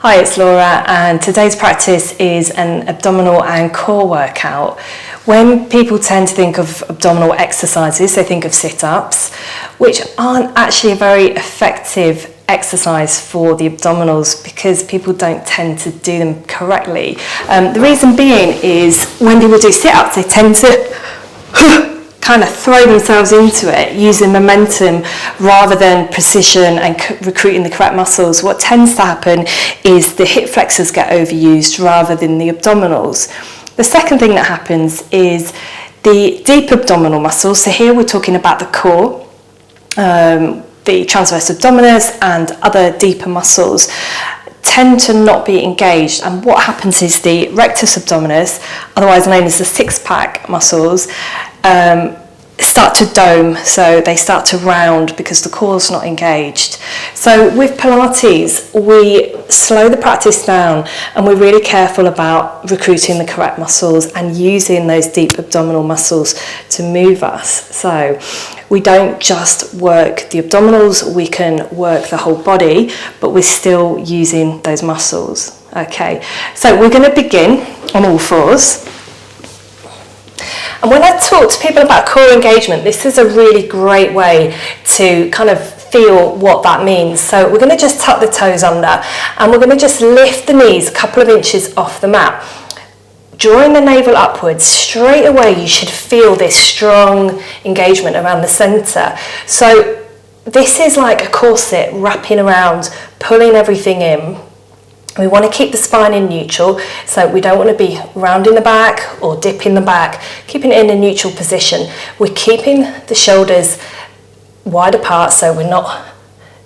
Hi, it's Laura, and today's practice is an abdominal and core workout. When people tend to think of abdominal exercises, they think of sit-ups, which aren't actually a very effective exercise for the abdominals because people don't tend to do them correctly. The reason being is when people do sit-ups, they tend to kind of throw themselves into it using momentum rather than precision and recruiting the correct muscles. What tends to happen is the hip flexors get overused rather than the abdominals. The second thing that happens is the deep abdominal muscles. So here we're talking about the core, the transverse abdominis and other deeper muscles tend to not be engaged, and what happens is the rectus abdominis, otherwise known as the six-pack muscles, start to dome, so they start to round because the core's not engaged. So with Pilates, we slow the practice down and we're really careful about recruiting the correct muscles and using those deep abdominal muscles to move us. So we don't just work the abdominals, we can work the whole body, but we're still using those muscles. Okay, so we're going to begin on all fours. And when I talk to people about core engagement, this is a really great way to kind of feel what that means. So we're going to just tuck the toes under and we're going to just lift the knees a couple of inches off the mat. Drawing the navel upwards, straight away you should feel this strong engagement around the centre. So this is like a corset wrapping around, pulling everything in. We want to keep the spine in neutral, so we don't want to be rounding the back or dipping the back, keeping it in a neutral position. We're keeping the shoulders wide apart, so we're not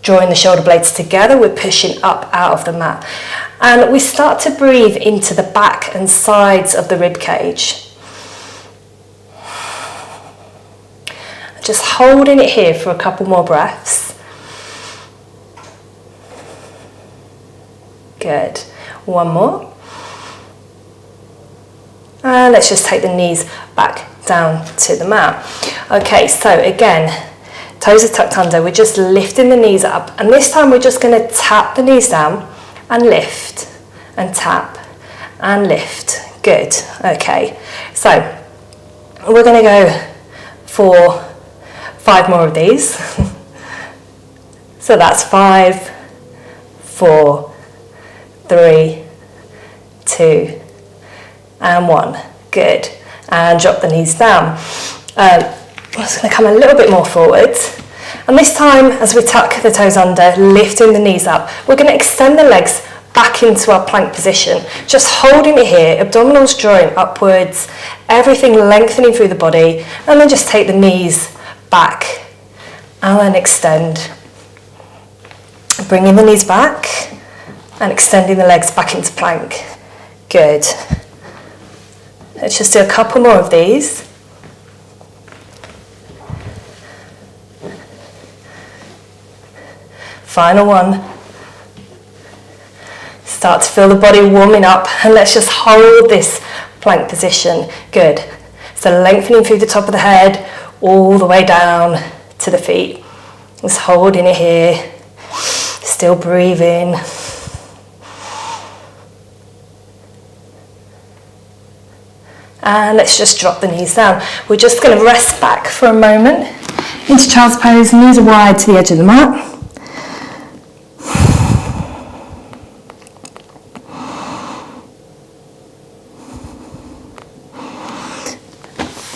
drawing the shoulder blades together, we're pushing up out of the mat. And we start to breathe into the back and sides of the rib cage. Just holding it here for a couple more breaths. Good. One more. And let's just take the knees back down to the mat. Okay, so again, toes are tucked under. We're just lifting the knees up. And this time we're just going to tap the knees down and lift and tap and lift. Good. Okay, so we're going to go for 5 more of these. So that's 5, 4, 3, 2, and 1. Good. And drop the knees down. I'm just going to come a little bit more forward. And this time, as we tuck the toes under, lifting the knees up, we're going to extend the legs back into our plank position. Just holding it here, abdominals drawing upwards, everything lengthening through the body, and then just take the knees back and then extend. Bringing the knees back and extending the legs back into plank. Good. Let's just do a couple more of these. Final one. Start to feel the body warming up, and let's just hold this plank position. Good. So lengthening through the top of the head, all the way down to the feet. Just holding it here. Still breathing. And let's just drop the knees down. We're just going to rest back for a moment into child's pose. Knees are wide to the edge of the mat.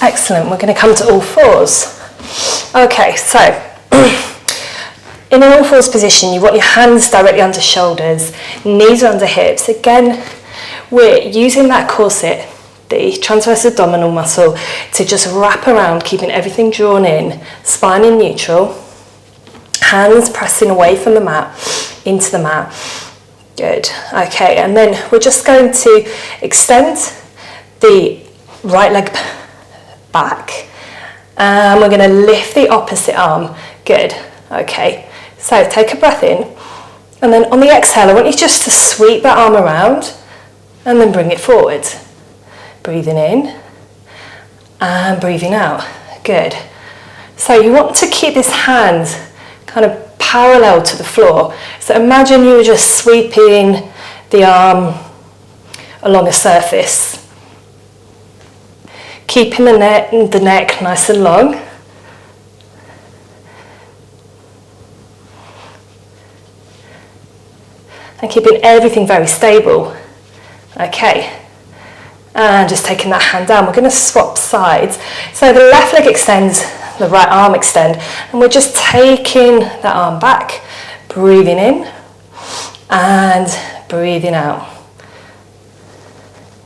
Excellent. We're going to come to all fours. Okay, so in an all fours position, you want your hands directly under shoulders, knees are under hips. Again, we're using that corset, the transverse abdominal muscle, to just wrap around, keeping everything drawn in, spine in neutral, hands pressing away from the mat, into the mat. Good. Okay, and then we're just going to extend the right leg back, and we're going to lift the opposite arm. Good. Okay, so take a breath in, and then on the exhale, I want you just to sweep that arm around and then bring it forward. Breathing in and breathing out. Good. So you want to keep this hand kind of parallel to the floor. So imagine you were just sweeping the arm along a surface. Keeping the neck nice and long. And keeping everything very stable. Okay. And just taking that hand down. We're going to swap sides. So the left leg extends, the right arm extend. And we're just taking that arm back. Breathing in. And breathing out.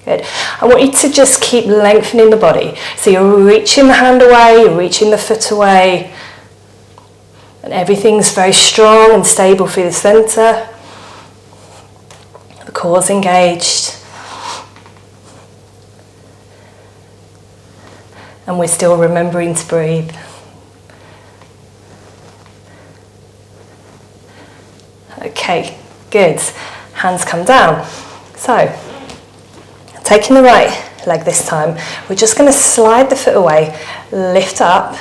Good. I want you to just keep lengthening the body. So you're reaching the hand away, you're reaching the foot away. And everything's very strong and stable through the centre. The core's engaged. And we're still remembering to breathe. Okay, good. Hands come down. So, taking the right leg this time, we're just going to slide the foot away, lift up,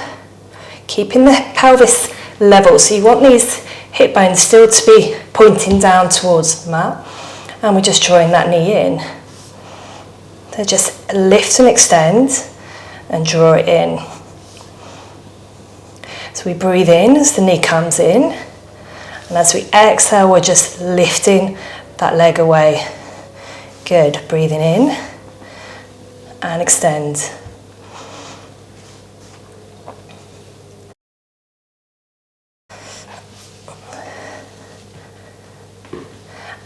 keeping the pelvis level. So you want these hip bones still to be pointing down towards the mat. And we're just drawing that knee in. So just lift and extend and draw it in. So we breathe in as the knee comes in. And as we exhale, we're just lifting that leg away. Good. Breathing in and extend.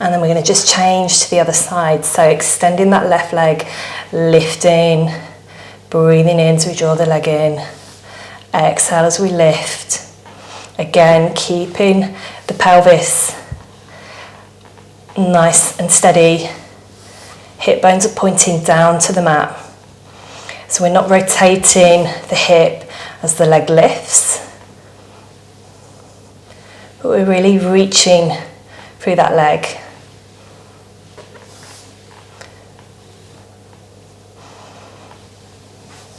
And then we're going to just change to the other side. So extending that left leg, lifting, breathing in as we draw the leg in. Exhale as we lift. Again, keeping the pelvis nice and steady. Hip bones are pointing down to the mat. So we're not rotating the hip as the leg lifts, but we're really reaching through that leg.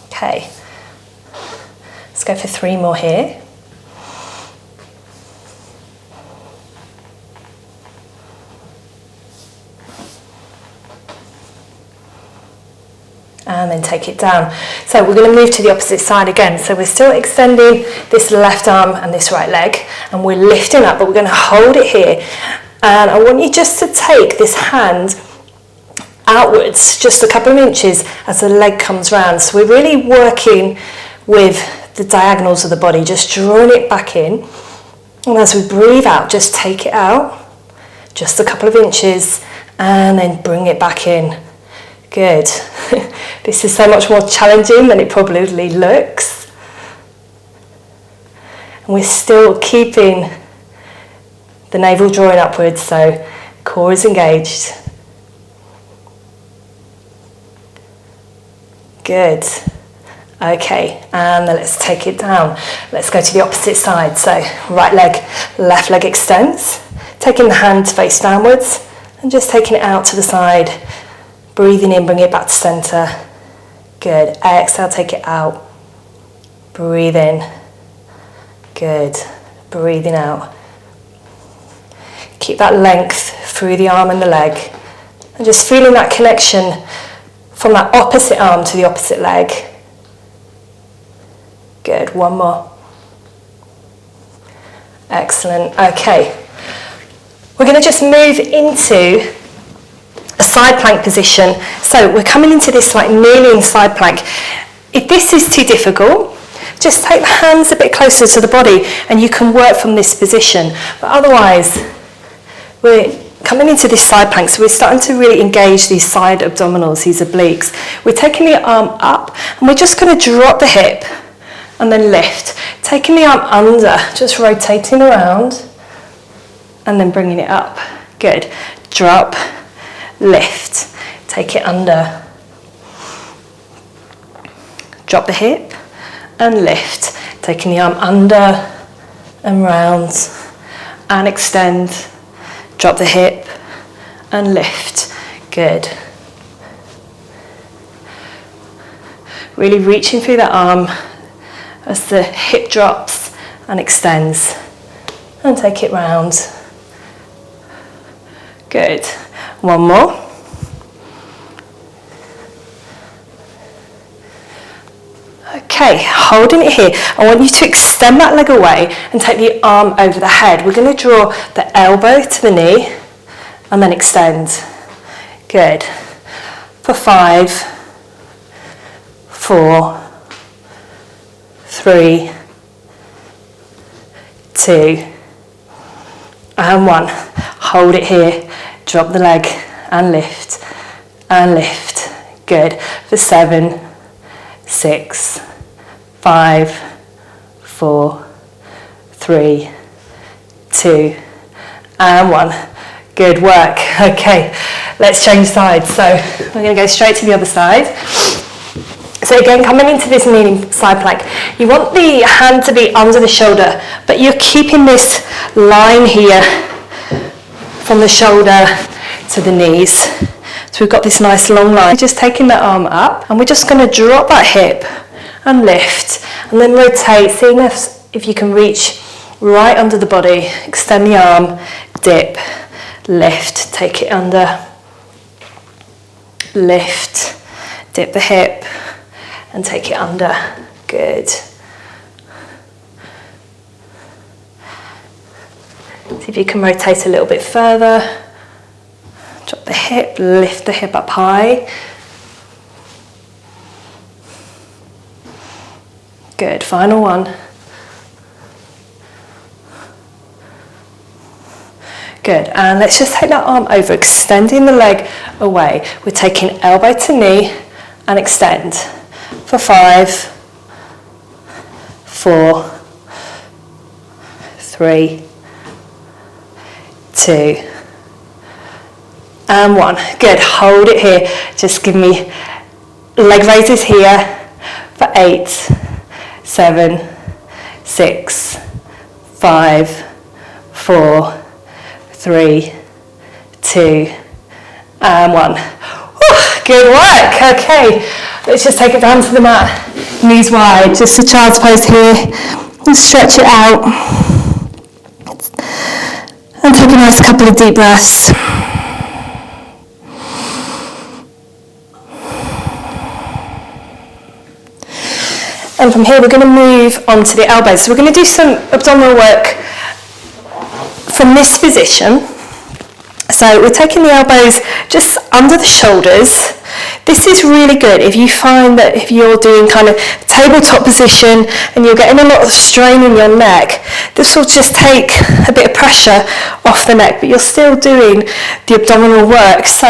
Okay, let's go for 3 more here. And then take it down. So we're going to move to the opposite side again. So we're still extending this left arm and this right leg, and we're lifting up, but we're going to hold it here. And I want you just to take this hand outwards just a couple of inches as the leg comes round. So we're really working with the diagonals of the body, just drawing it back in. And as we breathe out, just take it out just a couple of inches and then bring it back in. Good. This is so much more challenging than it probably looks. And we're still keeping the navel drawing upwards, so core is engaged. Good. Okay, and then let's take it down. Let's go to the opposite side. So right leg, left leg extends. Taking the hand face downwards and just taking it out to the side. Breathing in, bring it back to centre. Good. Exhale, take it out. Breathe in. Good. Breathing out. Keep that length through the arm and the leg. And just feeling that connection from that opposite arm to the opposite leg. Good. 1 more. Excellent. Okay. We're going to just move into a side plank position. So we're coming into this like kneeling side plank. If this is too difficult, just take the hands a bit closer to the body and you can work from this position. But otherwise, we're coming into this side plank, so we're starting to really engage these side abdominals, these obliques. We're taking the arm up and we're just going to drop the hip and then lift. Taking the arm under, just rotating around and then bringing it up. Good. Drop. Lift, take it under, drop the hip and lift, taking the arm under and round and extend, drop the hip and lift. Good. Really reaching through that arm as the hip drops and extends, and take it round. Good. One more. Okay, holding it here. I want you to extend that leg away and take the arm over the head. We're going to draw the elbow to the knee and then extend. Good. For 5, 4, 3, 2, and 1. Hold it here. Drop the leg and lift and lift. Good. For 7, 6, 5, 4, 3, 2, and 1. Good work. Okay, let's change sides. So we're going to go straight to the other side. So again, coming into this kneeling side plank, you want the hand to be under the shoulder, but you're keeping this line here from the shoulder to the knees. So we've got this nice long line. Just taking that arm up, and we're just going to drop that hip and lift, and then rotate, seeing if you can reach right under the body. Extend the arm, dip, lift, take it under, lift, dip the hip, and take it under. Good. See if you can rotate a little bit further. Drop the hip, lift the hip up high. Good, final one. Good, and let's just take that arm over, extending the leg away. We're taking elbow to knee and extend. For 5, 4, 3, 2, and 1. Good, hold it here. Just give me leg raises here for 8, 7, 6, 5, 4, 3, 2, and 1. Whew, good work. Okay, let's just take it down to the mat. Knees wide, just a child's pose here. And stretch it out. And take a nice couple of deep breaths. And from here we're going to move on to the elbows. So we're going to do some abdominal work from this position. So we're taking the elbows just under the shoulders. This is really good if you find that if you're doing kind of tabletop position and you're getting a lot of strain in your neck, this will just take a bit of pressure off the neck, but you're still doing the abdominal work. So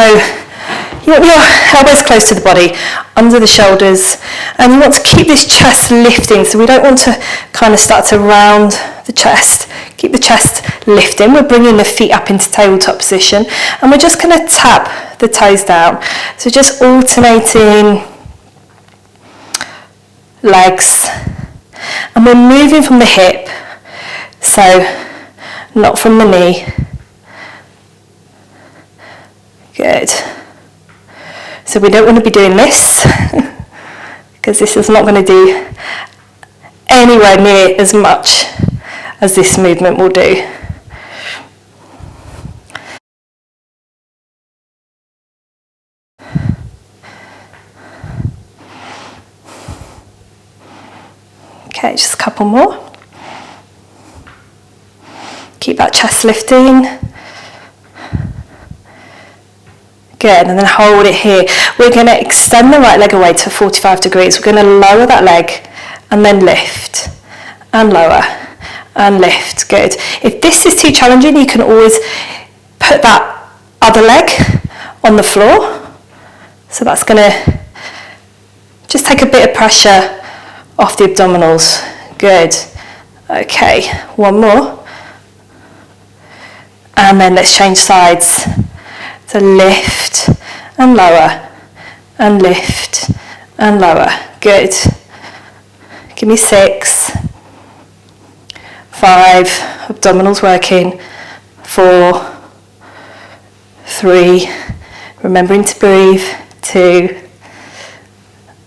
you want your elbows close to the body, under the shoulders, and you want to keep this chest lifting, so we don't want to kind of start to round the chest. Keep the chest lifting. We're bringing the feet up into tabletop position, and we're just going to tap the toes down. So just alternating legs, and we're moving from the hip, so not from the knee. Good. So we don't want to be doing this because this is not going to do anywhere near as much as this movement will do. Okay, just a couple more. Keep that chest lifting. Good, and then hold it here. We're going to extend the right leg away to 45 degrees. We're going to lower that leg and then lift and lower and lift. Good. If this is too challenging, you can always put that other leg on the floor. So that's going to just take a bit of pressure off the abdominals. Good. Okay, one more. And then let's change sides. So lift and lower and lift and lower. Good. Give me 6, 5, abdominals working, 4, 3, remembering to breathe, 2,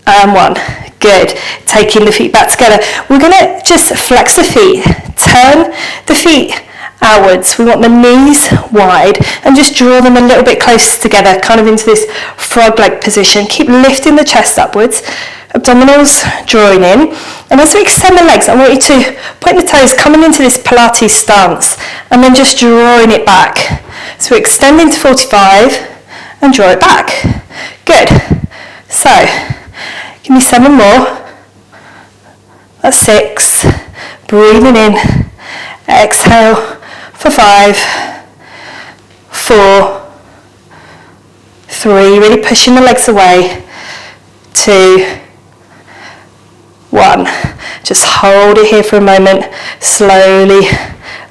and 1. Good. Taking the feet back together. We're going to just flex the feet, turn the feet outwards. We want the knees wide and just draw them a little bit closer together, kind of into this frog leg position. Keep lifting the chest upwards, abdominals drawing in. And as we extend the legs, I want you to point the toes coming into this Pilates stance and then just drawing it back. So we're extending to 45 and draw it back. Good. So, give me 7 more. That's 6. Breathing in. Exhale for 5, 4, 3. Really pushing the legs away. 2, 1. Just hold it here for a moment. Slowly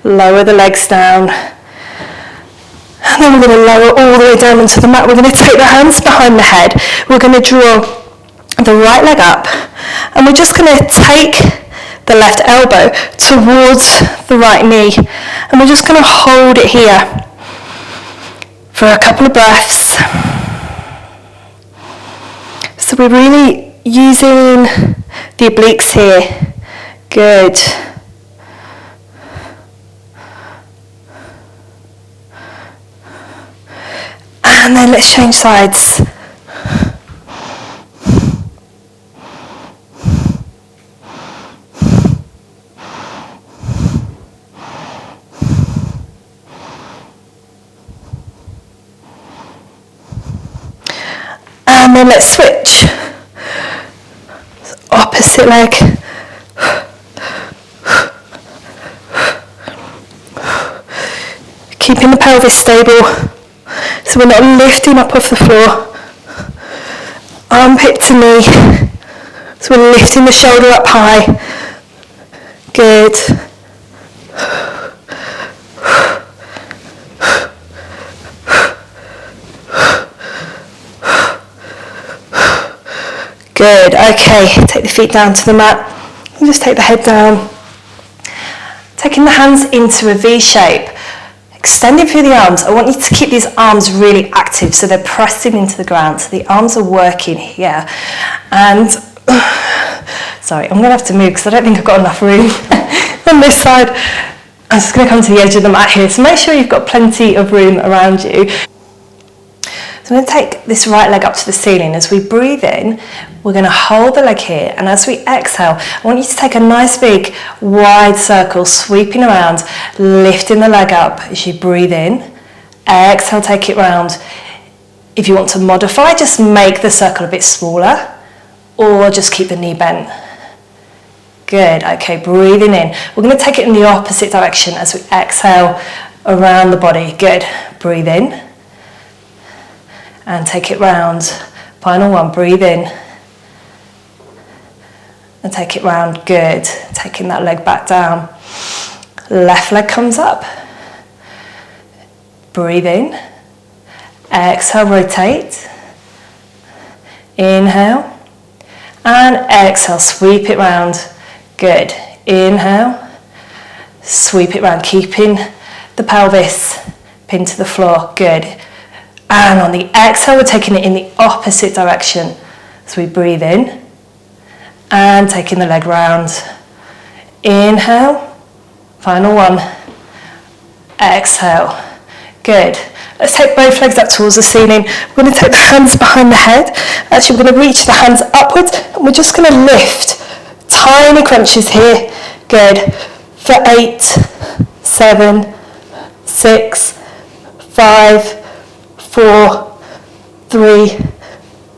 lower the legs down. And then we're going to lower all the way down onto the mat. We're going to take the hands behind the head. We're going to draw the right leg up. And we're just going to take the left elbow towards the right knee. And we're just going to hold it here for a couple of breaths. So we're really using the obliques here. Good. And then let's change sides. And then let's switch. Opposite leg. Keeping the pelvis stable. So we're not lifting up off the floor. Armpit to knee. So we're lifting the shoulder up high. Good. Good. Okay, take the feet down to the mat. And just take the head down. Taking the hands into a V shape. Extending through the arms. I want you to keep these arms really active so they're pressing into the ground. So the arms are working here. And, sorry, I'm going to have to move because I don't think I've got enough room on this side. I'm just going to come to the edge of the mat here. So make sure you've got plenty of room around you. So I'm going to take this right leg up to the ceiling. As we breathe in, we're going to hold the leg here, and as we exhale, I want you to take a nice big wide circle, sweeping around, lifting the leg up as you breathe in. Exhale, take it round. If you want to modify, just make the circle a bit smaller, or just keep the knee bent. Good, okay, breathing in. We're going to take it in the opposite direction as we exhale around the body. Good, breathe in. And take it round. Final one, breathe in. And take it round, good. Taking that leg back down. Left leg comes up. Breathe in. Exhale, rotate. Inhale. And exhale, sweep it round. Good. Inhale. Sweep it round, keeping the pelvis pinned to the floor. Good. And on the exhale, we're taking it in the opposite direction. So we breathe in and taking the leg round. Inhale, final one. Exhale, good. Let's take both legs up towards the ceiling. We're going to take the hands behind the head. Actually, we're going to reach the hands upwards and we're just going to lift. Tiny crunches here. Good. For 8, 7, 6, 5, 4, 3,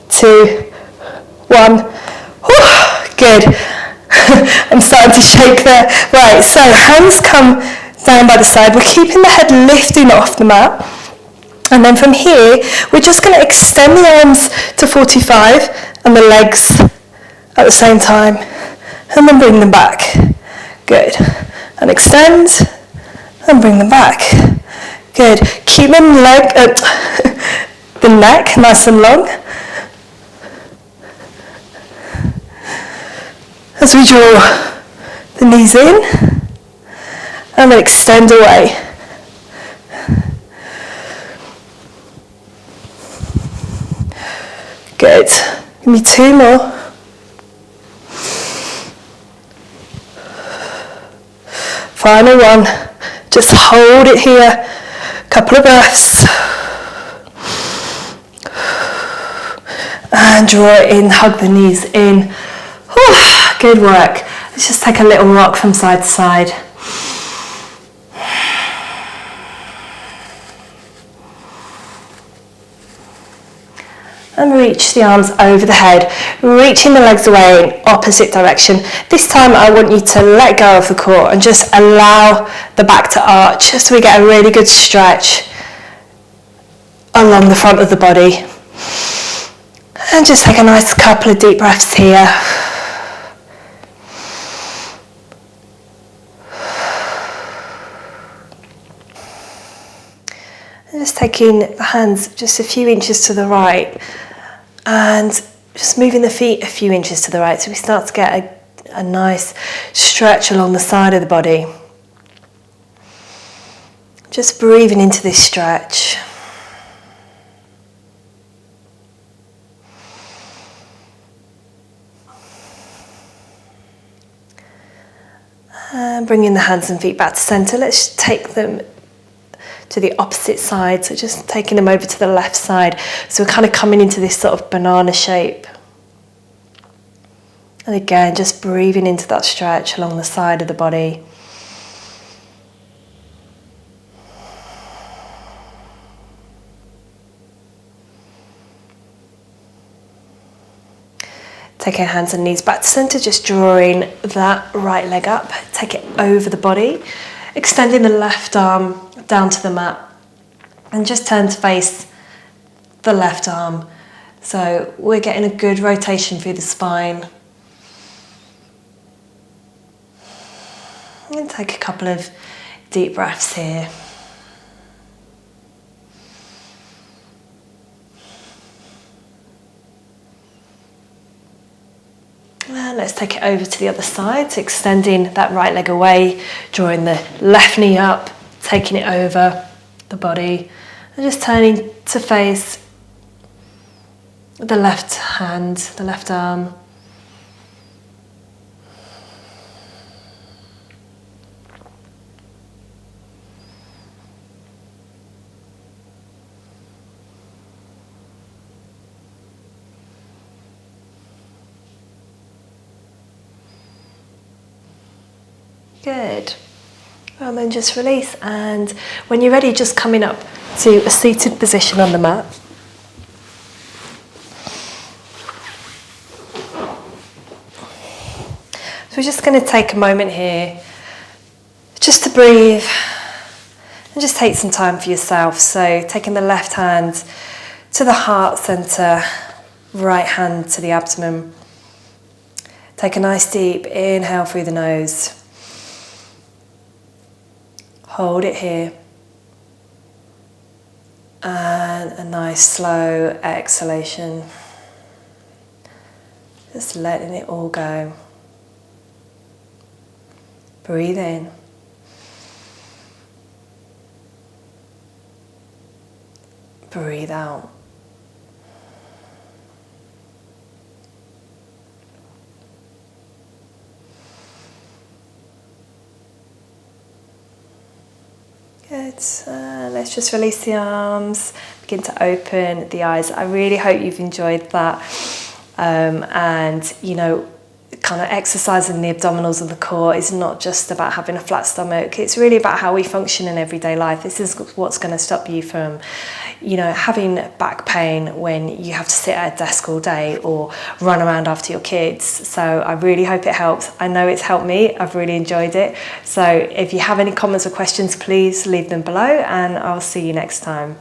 2, 1. Good. I'm starting to shake there. Right, so hands come down by the side. We're keeping the head lifting off the mat. And then from here, we're just going to extend the arms to 45 and the legs at the same time. And then bring them back. Good. And extend and bring them back. Good. Keep them the neck nice and long. As we draw the knees in and then extend away. Good. Give me 2 more. Final one. Just hold it here, couple of breaths. And draw it in, hug the knees in. Whew, good work. Let's just take a little rock from side to side. And reach the arms over the head, reaching the legs away in opposite direction. This time I want you to let go of the core and just allow the back to arch so we get a really good stretch along the front of the body. And just take a nice couple of deep breaths here. And just taking the hands just a few inches to the right and just moving the feet a few inches to the right so we start to get a nice stretch along the side of the body. Just breathing into this stretch. And bringing the hands and feet back to centre. Let's take them to the opposite side, so just taking them over to the left side. So we're kind of coming into this sort of banana shape. And again, just breathing into that stretch along the side of the body. Taking hands and knees back to centre, just drawing that right leg up. Take it over the body, extending the left arm down to the mat and just turn to face the left arm. So we're getting a good rotation through the spine. And take a couple of deep breaths here. And let's take it over to the other side, so extending that right leg away, drawing the left knee up, taking it over the body, and just turning to face the left hand, the left arm. Good. And then just release, and when you're ready, just coming up to a seated position on the mat. So we're just going to take a moment here just to breathe and just take some time for yourself. So taking the left hand to the heart centre, right hand to the abdomen. Take a nice deep inhale through the nose. Hold it here. And a nice slow exhalation. Just letting it all go. Breathe in. Breathe out. Good. Let's just release the arms, begin to open the eyes. I really hope you've enjoyed that. And, you know, kind of exercising the abdominals and the core is not just about having a flat stomach. It's really about how we function in everyday life. This is what's going to stop you from, you know, having back pain when you have to sit at a desk all day or run around after your kids. So I really hope it helps. I know it's helped me. I've really enjoyed it. So if you have any comments or questions, please leave them below, and I'll see you next time.